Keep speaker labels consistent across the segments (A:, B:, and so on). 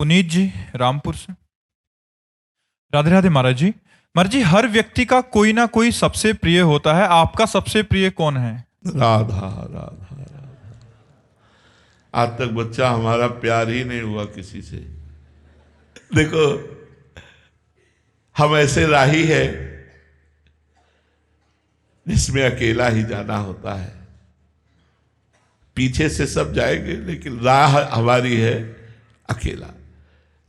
A: पुनीत जी रामपुर से। राधे राधे महाराज जी। महाराज जी, हर व्यक्ति का कोई ना कोई सबसे प्रिय होता है, आपका सबसे प्रिय कौन है?
B: राधा राधा राधा। आज तक बच्चा हमारा प्यार ही नहीं हुआ किसी से। देखो, हम ऐसे राही है जिसमें अकेला ही जाना होता है। पीछे से सब जाएंगे लेकिन राह हमारी है अकेला।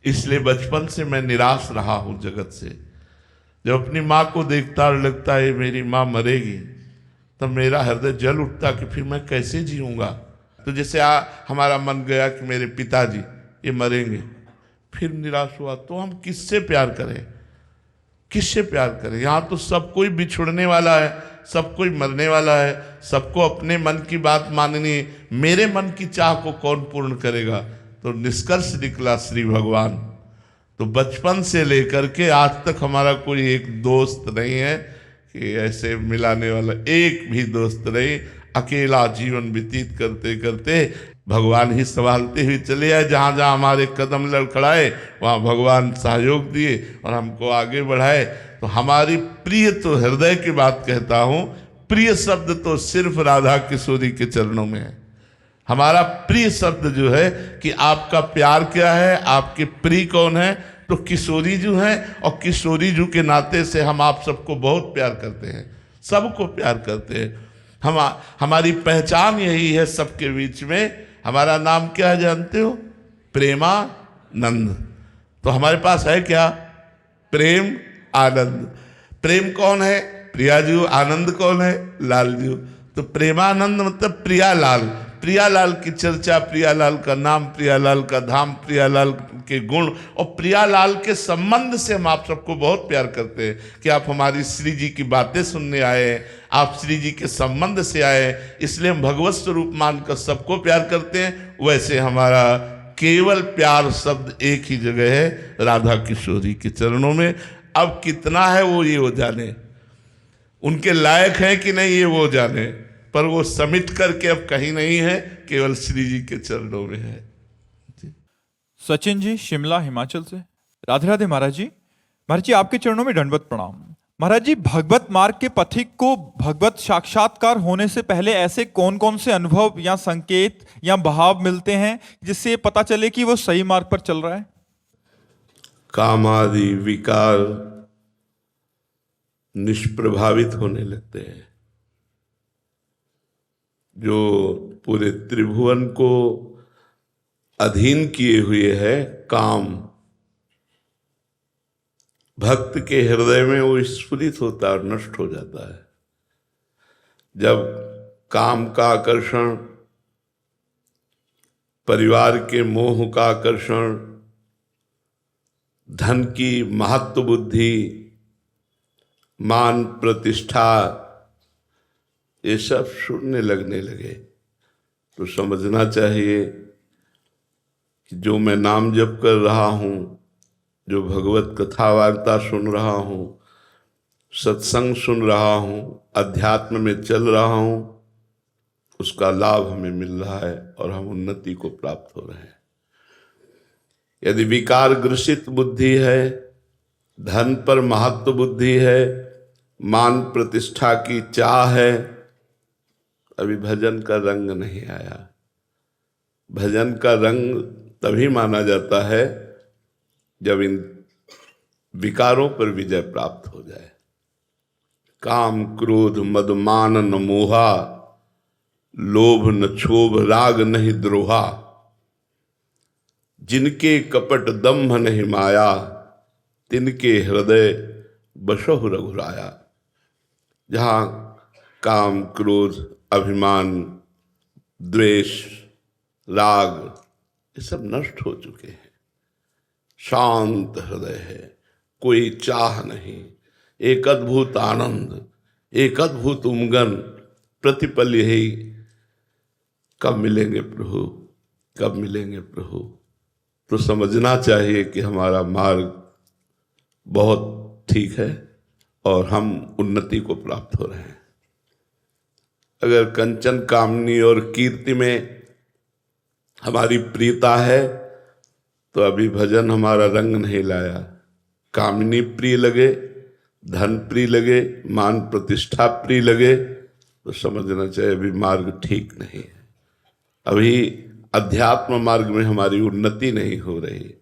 B: इसलिए बचपन से मैं निराश रहा हूं जगत से। जब अपनी माँ को देखता और लगता है मेरी माँ मरेगी, तब मेरा हृदय जल उठता कि फिर मैं कैसे जीऊंगा। तो जैसे हमारा मन गया कि मेरे पिताजी ये मरेंगे, फिर निराश हुआ, तो हम किससे प्यार करें, किससे प्यार करें? यहाँ तो सब कोई बिछुड़ने वाला है, सब कोई मरने वाला है, सबको अपने मन की बात माननी है। मेरे मन की चाह को कौन पूर्ण करेगा? तो निष्कर्ष निकला श्री भगवान। तो बचपन से लेकर के आज तक हमारा कोई एक दोस्त नहीं है कि ऐसे मिलाने वाला, एक भी दोस्त नहीं। अकेला जीवन व्यतीत करते करते भगवान ही संभालते हुए चले आए। जहाँ जहाँ हमारे कदम लड़खड़ाए वहाँ भगवान सहयोग दिए और हमको आगे बढ़ाए। तो हमारी प्रिय, तो हृदय की बात कहता हूँ, प्रिय शब्द तो सिर्फ राधा किशोरी के चरणों में है। हमारा प्रिय शब्द जो है कि आपका प्यार क्या है, आपके प्रिय कौन है, तो किशोरी जी हैं। और किशोरी जी के नाते से हम आप सबको बहुत प्यार करते हैं, सबको प्यार करते हैं। हमारी पहचान यही है सबके बीच में। हमारा नाम क्या है जानते हो? प्रेमानंद। तो हमारे पास है क्या? प्रेम आनंद। प्रेम कौन है? प्रिया जी। आनंद कौन है? लाल जी। तो प्रेमानंद मतलब प्रियालाल। प्रियालाल की चर्चा, प्रियालाल का नाम, प्रियालाल का धाम, प्रियालाल के गुण और प्रियालाल के संबंध से हम आप सबको बहुत प्यार करते हैं कि आप हमारी श्री जी की बातें सुनने आए, आप श्री जी के संबंध से आए, इसलिए हम भगवत स्वरूप मानकर सबको प्यार करते हैं। वैसे हमारा केवल प्यार शब्द एक ही जगह है, राधा किशोरी के चरणों में। अब कितना है वो जाने, उनके लायक है कि नहीं ये वो जाने, पर वो समिट करके अब कहीं नहीं है, केवल श्री जी के चरणों में है।
A: सचिन जी शिमला हिमाचल से। राधे राधे महाराज जी। महाराज जी, आपके चरणों में दंडवत प्रणाम। महाराज जी, भगवत मार्ग के पथिक को भगवत साक्षात्कार होने से पहले ऐसे कौन कौन से अनुभव या संकेत या भाव मिलते हैं जिससे पता चले कि वो सही मार्ग पर चल रहा है?
B: कामादि विकार निष्प्रभावित होने लगते हैं। जो पूरे त्रिभुवन को अधीन किए हुए है काम, भक्त के हृदय में वो स्फुरित होता है और नष्ट हो जाता है। जब काम का आकर्षण, परिवार के मोह का आकर्षण, धन की महत्व बुद्धि, मान प्रतिष्ठा, ये सब शून्य लगने लगे, तो समझना चाहिए कि जो मैं नाम जप कर रहा हूँ, जो भगवत कथा वार्ता सुन रहा हूँ, सत्संग सुन रहा हूँ, अध्यात्म में चल रहा हूँ, उसका लाभ हमें मिल रहा है और हम उन्नति को प्राप्त हो रहे हैं। यदि विकार ग्रसित बुद्धि है, धन पर महत्व बुद्धि है, मान प्रतिष्ठा की चाह है, अभी भजन का रंग नहीं आया। भजन का रंग तभी माना जाता है जब इन विकारों पर विजय प्राप्त हो जाए। काम क्रोध मद मान न मोहा, लोभ न क्षोभ राग नहीं द्रोहा, जिनके कपट दम्भ नहीं माया, तिनके हृदय बसहु रघुराया। जहाँ काम क्रोध अभिमान द्वेष राग ये सब नष्ट हो चुके हैं, शांत हृदय है, कोई चाह नहीं, एक अद्भुत आनंद, एक अद्भुत उमगन, प्रतिपल यही कब मिलेंगे प्रभु, कब मिलेंगे प्रभु। तो समझना चाहिए कि हमारा मार्ग बहुत ठीक है और हम उन्नति को प्राप्त हो रहे हैं। अगर कंचन कामनी और कीर्ति में हमारी प्रियता है तो अभी भजन हमारा रंग नहीं लाया। कामिनी प्रिय लगे, धन प्रिय लगे, मान प्रतिष्ठा प्रिय लगे, तो समझना चाहिए अभी मार्ग ठीक नहीं है। अभी अध्यात्म मार्ग में हमारी उन्नति नहीं हो रही।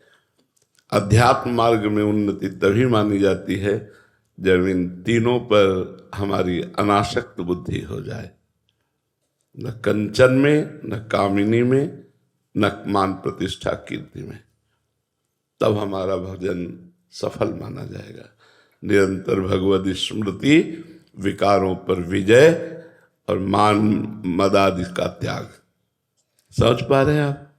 B: अध्यात्म मार्ग में उन्नति तभी मानी जाती है जब इन तीनों पर हमारी अनासक्त बुद्धि हो जाए, न कंचन में, न कामिनी में, न मान प्रतिष्ठा कीर्ति में, तब हमारा भजन सफल माना जाएगा। निरंतर भगवत स्मृति, विकारों पर विजय और मान मदादि का त्याग। समझ पा रहे हैं आप?